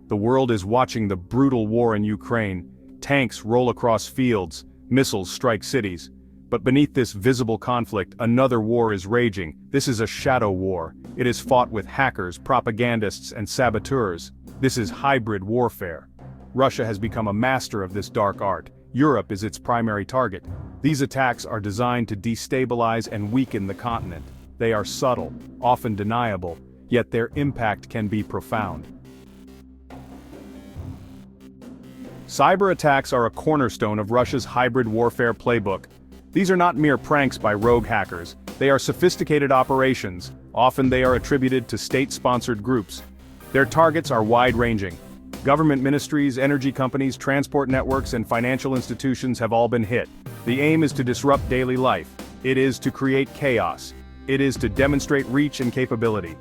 The world is watching the brutal war in Ukraine. Tanks roll across fields, missiles strike cities. But beneath this visible conflict, another war is raging. This is a shadow war. It is fought with hackers, propagandists, and saboteurs. This is hybrid warfare. Russia has become a master of this dark art. Europe is its primary target. These attacks are designed to destabilize and weaken the continent. They are subtle, often deniable, yet their impact can be profound. Cyber attacks are a cornerstone of Russia's hybrid warfare playbook. These are not mere pranks by rogue hackers. They are sophisticated operations. Often they are attributed to state-sponsored groups. Their targets are wide-ranging. Government ministries, energy companies, transport networks, and financial institutions have all been hit. The aim is to disrupt daily life. It is to create chaos. It is to demonstrate reach and capability.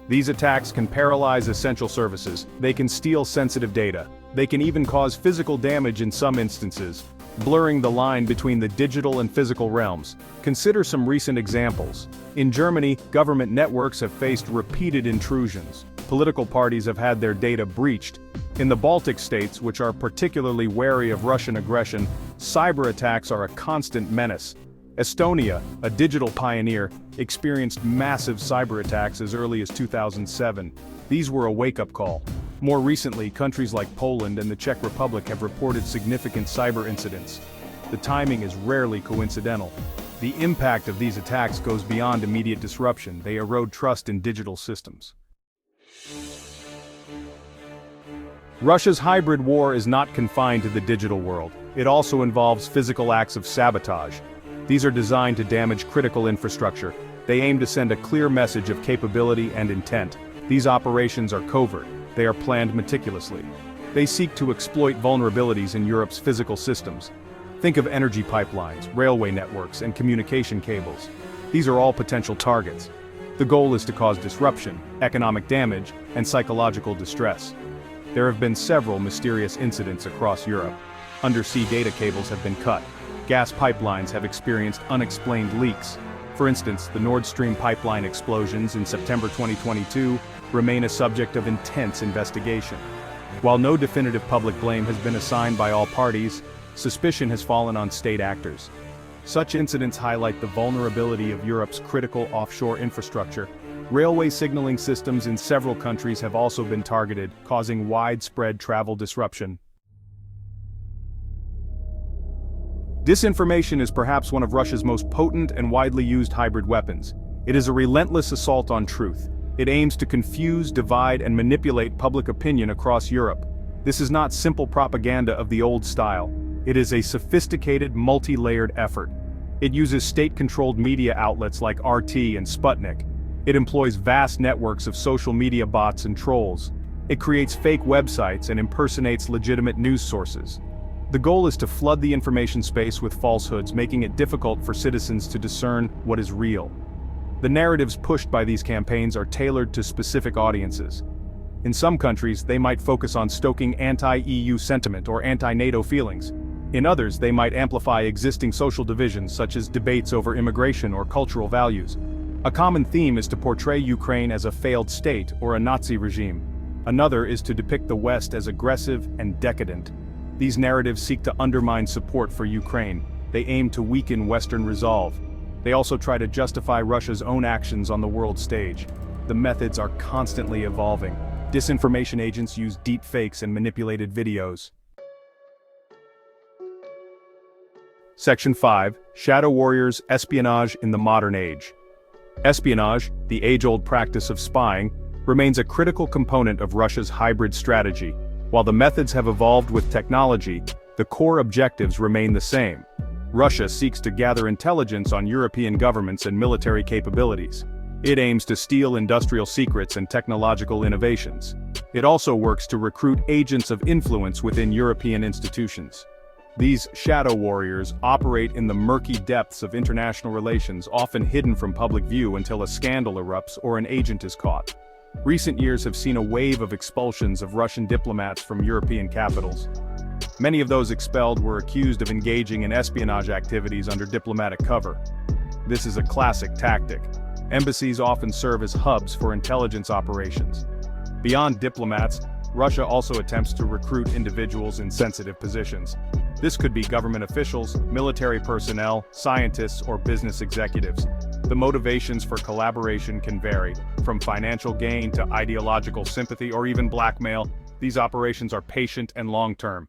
These attacks can paralyze essential services. They can steal sensitive data. They can even cause physical damage in some instances, blurring the line between the digital and physical realms. Consider some recent examples. In Germany, government networks have faced repeated intrusions. Political parties have had their data breached. In the Baltic states, which are particularly wary of Russian aggression, cyber attacks are a constant menace. Estonia, a digital pioneer, experienced massive cyber attacks as early as 2007. These were a wake-up call. More recently, countries like Poland and the Czech Republic have reported significant cyber incidents. The timing is rarely coincidental. The impact of these attacks goes beyond immediate disruption. They erode trust in digital systems. Russia's hybrid war is not confined to the digital world. It also involves physical acts of sabotage. These are designed to damage critical infrastructure. They aim to send a clear message of capability and intent. These operations are covert. They are planned meticulously. They seek to exploit vulnerabilities in Europe's physical systems. Think of energy pipelines, railway networks, and communication cables. These are all potential targets. The goal is to cause disruption, economic damage, and psychological distress. There have been several mysterious incidents across Europe. Undersea data cables have been cut. Gas pipelines have experienced unexplained leaks. For instance, the Nord Stream pipeline explosions in September 2022 remain a subject of intense investigation. While no definitive public blame has been assigned by all parties, suspicion has fallen on state actors. Such incidents highlight the vulnerability of Europe's critical offshore infrastructure. Railway signaling systems in several countries have also been targeted, causing widespread travel disruption. Disinformation is perhaps one of Russia's most potent and widely used hybrid weapons. It is a relentless assault on truth. It aims to confuse, divide, and manipulate public opinion across Europe. This is not simple propaganda of the old style. It is a sophisticated, multi-layered effort. It uses state-controlled media outlets like RT and Sputnik. It employs vast networks of social media bots and trolls. It creates fake websites and impersonates legitimate news sources. The goal is to flood the information space with falsehoods, making it difficult for citizens to discern what is real. The narratives pushed by these campaigns are tailored to specific audiences. In some countries, they might focus on stoking anti-EU sentiment or anti-NATO feelings. In others, they might amplify existing social divisions such as debates over immigration or cultural values. A common theme is to portray Ukraine as a failed state or a Nazi regime. Another is to depict the West as aggressive and decadent. These narratives seek to undermine support for Ukraine. They aim to weaken Western resolve. They also try to justify Russia's own actions on the world stage. The methods are constantly evolving. Disinformation agents use deep fakes and manipulated videos. Section 5. Shadow Warriors: Espionage in the Modern Age. Espionage, the age-old practice of spying, remains a critical component of Russia's hybrid strategy. While the methods have evolved with technology, the core objectives remain the same. Russia seeks to gather intelligence on European governments and military capabilities. It aims to steal industrial secrets and technological innovations. It also works to recruit agents of influence within European institutions. These shadow warriors operate in the murky depths of international relations, often hidden from public view until a scandal erupts or an agent is caught. Recent years have seen a wave of expulsions of Russian diplomats from European capitals. Many of those expelled were accused of engaging in espionage activities under diplomatic cover. This is a classic tactic. Embassies often serve as hubs for intelligence operations. Beyond diplomats, Russia also attempts to recruit individuals in sensitive positions. This could be government officials, military personnel, scientists, or business executives. The motivations for collaboration can vary, from financial gain to ideological sympathy or even blackmail. These operations are patient and long-term.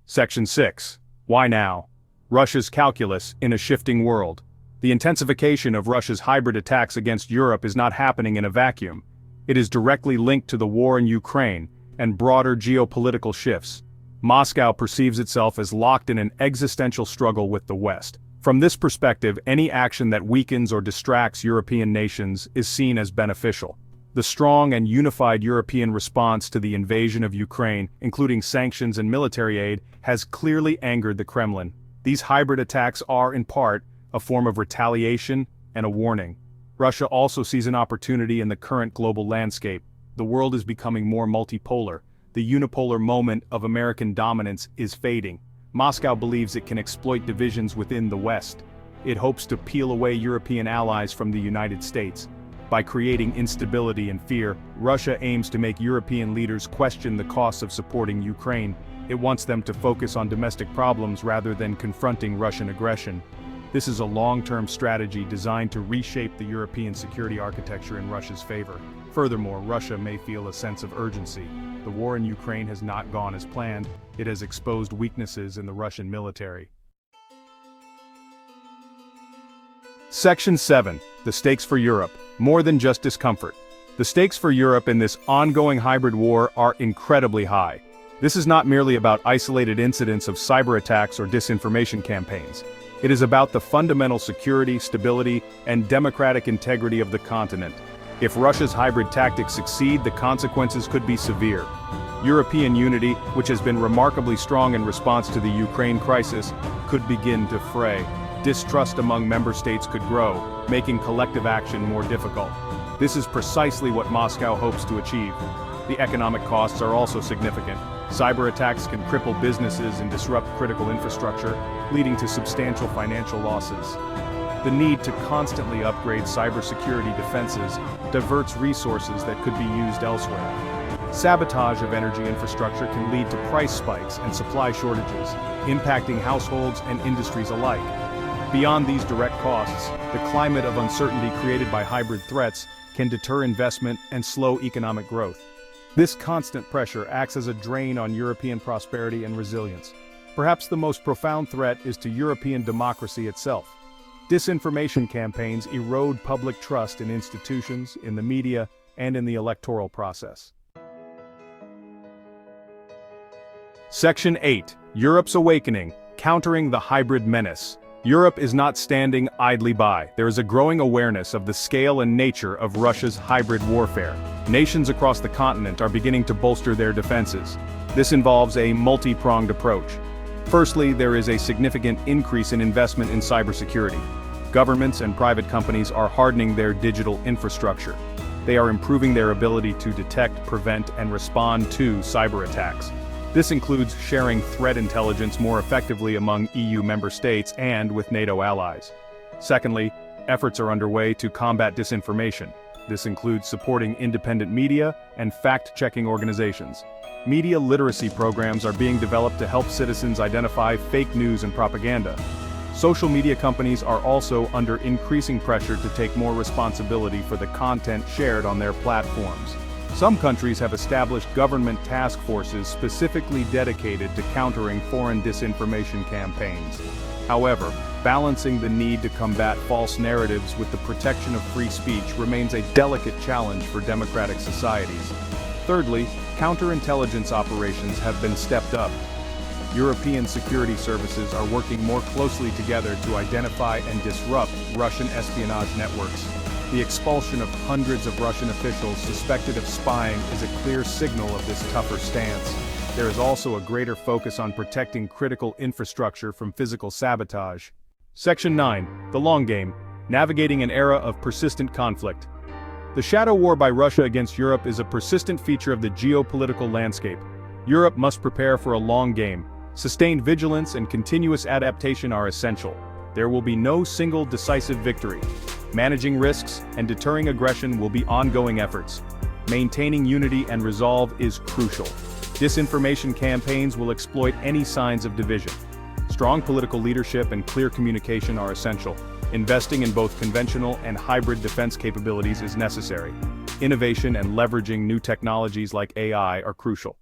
Section 6. Why now? Russia's calculus in a shifting world. The intensification of Russia's hybrid attacks against Europe is not happening in a vacuum. It is directly linked to the war in Ukraine and broader geopolitical shifts. Moscow perceives itself as locked in an existential struggle with the West. From this perspective, any action that weakens or distracts European nations is seen as beneficial. The strong and unified European response to the invasion of Ukraine, including sanctions and military aid, has clearly angered the Kremlin. These hybrid attacks are, in part, a form of retaliation and a warning. Russia also sees an opportunity in the current global landscape. The world is becoming more multipolar. The unipolar moment of American dominance is fading. Moscow believes it can exploit divisions within the West. It hopes to peel away European allies from the United States. By creating instability and fear, Russia aims to make European leaders question the costs of supporting Ukraine. It wants them to focus on domestic problems rather than confronting Russian aggression. This is a long-term strategy designed to reshape the European security architecture in Russia's favor. Furthermore, Russia may feel a sense of urgency. The war in Ukraine has not gone as planned. It has exposed weaknesses in the Russian military. Section 7. The stakes for Europe. More than just discomfort. The stakes for Europe in this ongoing hybrid war are incredibly high. This is not merely about isolated incidents of cyber attacks or disinformation campaigns. It is about the fundamental security, stability, and democratic integrity of the continent. If Russia's hybrid tactics succeed, the consequences could be severe. European unity, which has been remarkably strong in response to the Ukraine crisis, could begin to fray. Distrust among member states could grow, making collective action more difficult. This is precisely what Moscow hopes to achieve. The economic costs are also significant. Cyber attacks can cripple businesses and disrupt critical infrastructure, leading to substantial financial losses. The need to constantly upgrade cybersecurity defenses diverts resources that could be used elsewhere. Sabotage of energy infrastructure can lead to price spikes and supply shortages, impacting households and industries alike. Beyond these direct costs, the climate of uncertainty created by hybrid threats can deter investment and slow economic growth. This constant pressure acts as a drain on European prosperity and resilience. Perhaps the most profound threat is to European democracy itself. Disinformation campaigns erode public trust in institutions, in the media, and in the electoral process. Section 8. Europe's Awakening, Countering the Hybrid Menace. Europe is not standing idly by. There is a growing awareness of the scale and nature of Russia's hybrid warfare. Nations across the continent are beginning to bolster their defenses. This involves a multi-pronged approach. Firstly, there is a significant increase in investment in cybersecurity. Governments and private companies are hardening their digital infrastructure. They are improving their ability to detect, prevent, and respond to cyber attacks. This includes sharing threat intelligence more effectively among EU member states and with NATO allies. Secondly, efforts are underway to combat disinformation. This includes supporting independent media and fact-checking organizations. Media literacy programs are being developed to help citizens identify fake news and propaganda. Social media companies are also under increasing pressure to take more responsibility for the content shared on their platforms. Some countries have established government task forces specifically dedicated to countering foreign disinformation campaigns. However, balancing the need to combat false narratives with the protection of free speech remains a delicate challenge for democratic societies. Thirdly, counterintelligence operations have been stepped up. European security services are working more closely together to identify and disrupt Russian espionage networks. The expulsion of hundreds of Russian officials suspected of spying is a clear signal of this tougher stance. There is also a greater focus on protecting critical infrastructure from physical sabotage. Section 9. The Long Game, Navigating an Era of Persistent Conflict. The shadow war by Russia against Europe is a persistent feature of the geopolitical landscape. Europe must prepare for a long game. Sustained vigilance and continuous adaptation are essential. There will be no single decisive victory. Managing risks and deterring aggression will be ongoing efforts. Maintaining unity and resolve is crucial. Disinformation campaigns will exploit any signs of division. Strong political leadership and clear communication are essential. Investing in both conventional and hybrid defense capabilities is necessary. Innovation and leveraging new technologies like AI are crucial.